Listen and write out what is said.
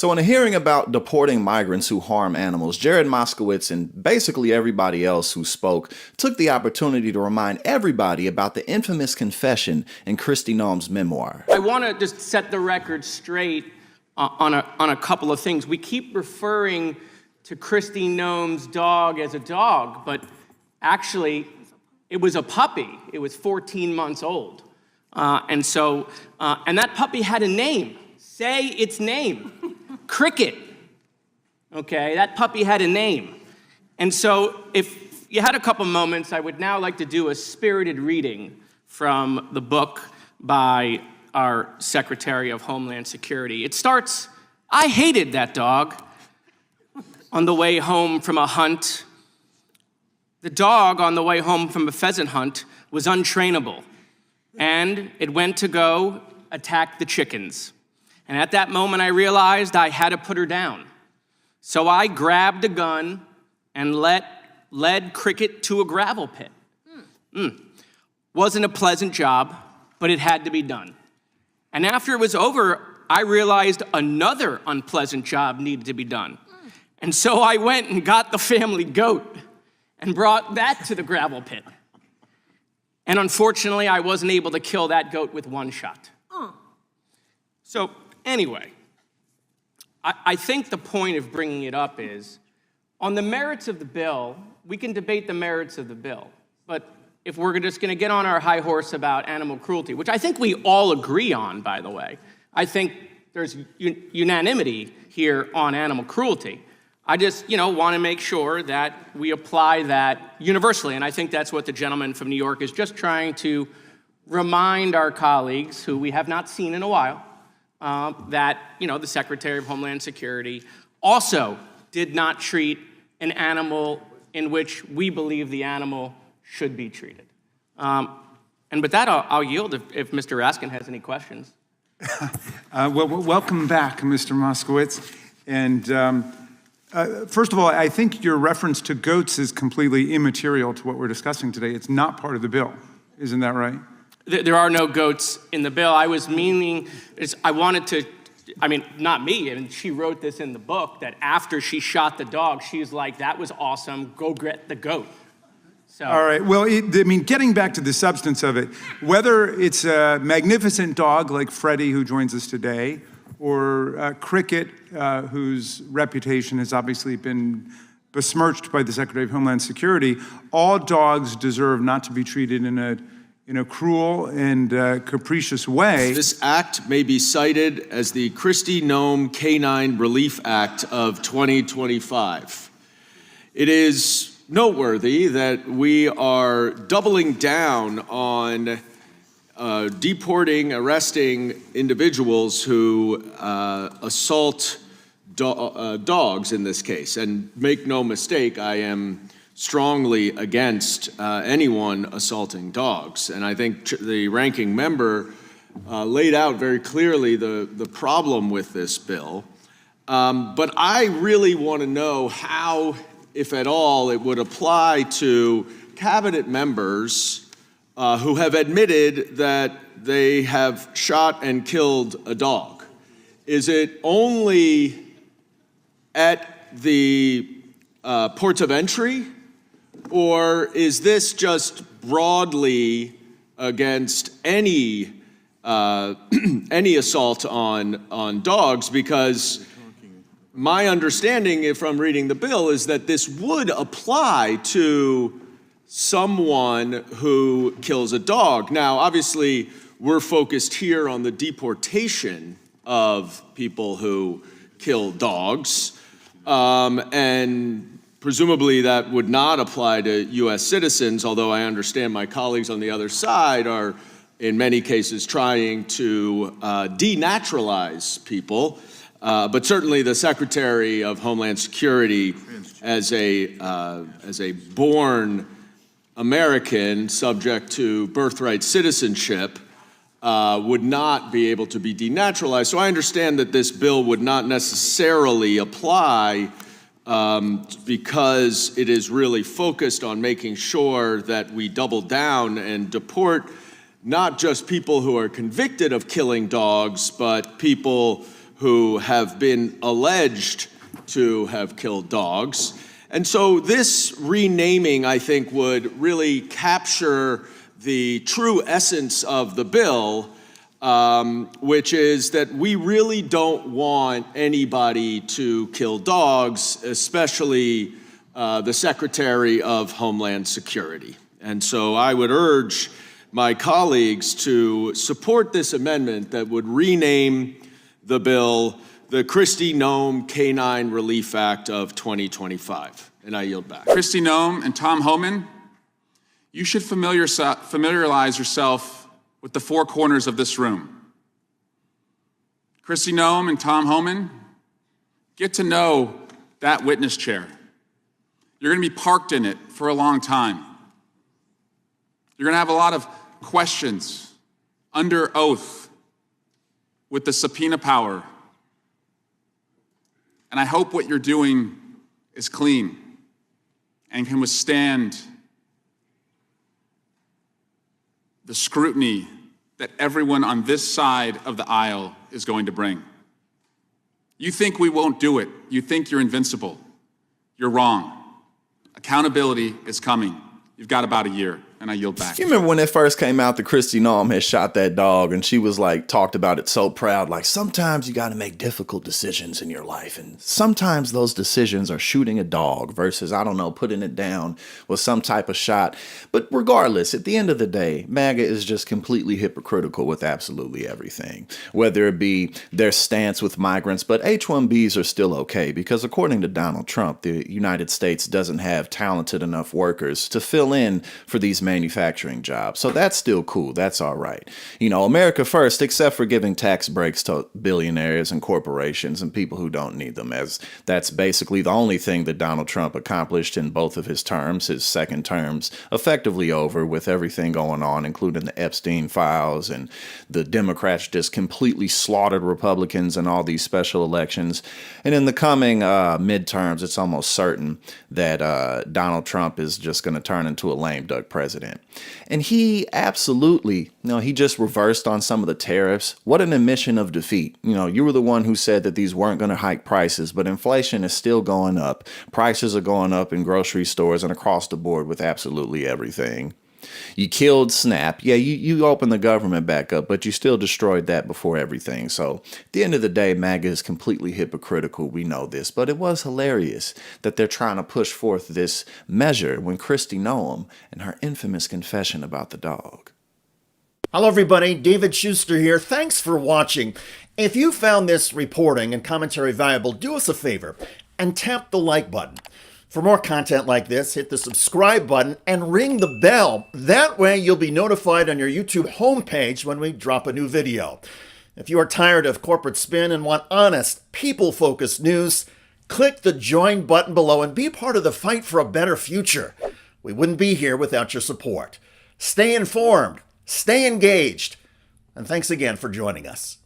So in a hearing about deporting migrants who harm animals, Jared Moskowitz and basically everybody else who spoke took the opportunity to remind everybody about the infamous confession in Kristi Noem's memoir. I want to just set the record straight on a couple of things. We keep referring to Kristi Noem's dog as a dog, but actually it was a puppy. It was 14 months old. And that puppy had a name. Say its name. Cricket. Okay, that puppy had a name. And so if you had a couple moments, I would now like to do a spirited reading from the book by our Secretary of Homeland Security. It starts, "I hated that dog. On the way home from a hunt, the dog on the way home from a pheasant hunt was untrainable, and it went to go attack the chickens. And at that moment, I realized I had to put her down. So I grabbed a gun and led Cricket to a gravel pit. Wasn't a pleasant job, but it had to be done. And after it was over, I realized another unpleasant job needed to be done. And so I went and got the family goat and brought that to the gravel pit. And unfortunately, I wasn't able to kill that goat with one shot." So anyway, I think the point of bringing it up is, on the merits of the bill, we can debate the merits of the bill. But if we're just going to get on our high horse about animal cruelty, which I think we all agree on, by the way, I think there's unanimity here on animal cruelty. I just, want to make sure that we apply that universally. And I think that's what the gentleman from New York is just trying to remind our colleagues, who we have not seen in a while, that, the Secretary of Homeland Security also did not treat an animal in which we believe the animal should be treated. And with that, I'll yield if Mr. Raskin has any questions. Well, welcome back, Mr. Moskowitz. And first of all, I think your reference to goats is completely immaterial to what we're discussing today. It's not part of the bill. Isn't that right? There are no goats in the bill. I was meaning, not me, and she wrote this in the book, that after she shot the dog, she's like, "That was awesome, go get the goat." So. All right, well, getting back to the substance of it, whether it's a magnificent dog like Freddie, who joins us today, or Cricket, whose reputation has obviously been besmirched by the Secretary of Homeland Security, all dogs deserve not to be treated in a cruel and capricious way. This act may be cited as the Kristi Noem Canine Relief Act of 2025. It is noteworthy that we are doubling down on deporting, arresting individuals who assault dogs in this case. And make no mistake, I am strongly against anyone assaulting dogs. And I think the ranking member laid out very clearly the problem with this bill. But I really want to know how, if at all, it would apply to cabinet members who have admitted that they have shot and killed a dog. Is it only at the ports of entry? Or is this just broadly against any assault on dogs? Because my understanding from reading the bill is that this would apply to someone who kills a dog. Now, obviously, we're focused here on the deportation of people who kill dogs, and presumably that would not apply to U.S. citizens, although I understand my colleagues on the other side are, in many cases, trying to denaturalize people. But certainly the Secretary of Homeland Security, as a born American subject to birthright citizenship, would not be able to be denaturalized. So I understand that this bill would not necessarily apply because it is really focused on making sure that we double down and deport not just people who are convicted of killing dogs, but people who have been alleged to have killed dogs. And so this renaming, I think, would really capture the true essence of the bill, which is that we really don't want anybody to kill dogs, especially the Secretary of Homeland Security. And so I would urge my colleagues to support this amendment that would rename the bill the Kristi Noem Canine Relief Act of 2025. And I yield back. Kristi Noem and Tom Homan, you should familiarize yourself with the four corners of this room. Kristi Noem and Tom Homan, get to know that witness chair. You're going to be parked in it for a long time. You're going to have a lot of questions under oath with the subpoena power. And I hope what you're doing is clean and can withstand the scrutiny that everyone on this side of the aisle is going to bring. You think we won't do it. You think you're invincible. You're wrong. Accountability is coming. You've got about a year, and I yield back. You remember when it first came out that Kristi Noem had shot that dog, and she was like, talked about it so proud, like sometimes you got to make difficult decisions in your life, and sometimes those decisions are shooting a dog versus, I don't know, putting it down with some type of shot. But regardless, at the end of the day, MAGA is just completely hypocritical with absolutely everything, whether it be their stance with migrants, but H-1Bs are still okay because according to Donald Trump, the United States doesn't have talented enough workers to fill in for these manufacturing jobs. So that's still cool. That's all right. You know, America first, except for giving tax breaks to billionaires and corporations and people who don't need them, as that's basically the only thing that Donald Trump accomplished in both of his terms. His second term's effectively over with everything going on, including the Epstein files and the Democrats just completely slaughtered Republicans in all these special elections. And in the coming midterms, it's almost certain that Donald Trump is just going to turn into a lame duck president. And he absolutely, he just reversed on some of the tariffs. What an admission of defeat. You were the one who said that these weren't going to hike prices, but inflation is still going up. Prices are going up in grocery stores and across the board with absolutely everything. You killed SNAP. Yeah, you opened the government back up, but you still destroyed that before everything. So at the end of the day, MAGA is completely hypocritical. We know this, but it was hilarious that they're trying to push forth this measure when Kristi Noem and her infamous confession about the dog. Hello, everybody. David Schuster here. Thanks for watching. If you found this reporting and commentary valuable, do us a favor and tap the like button. For more content like this, hit the subscribe button and ring the bell. That way you'll be notified on your YouTube homepage when we drop a new video. If you are tired of corporate spin and want honest, people-focused news, click the join button below and be part of the fight for a better future. We wouldn't be here without your support. Stay informed, stay engaged, and thanks again for joining us.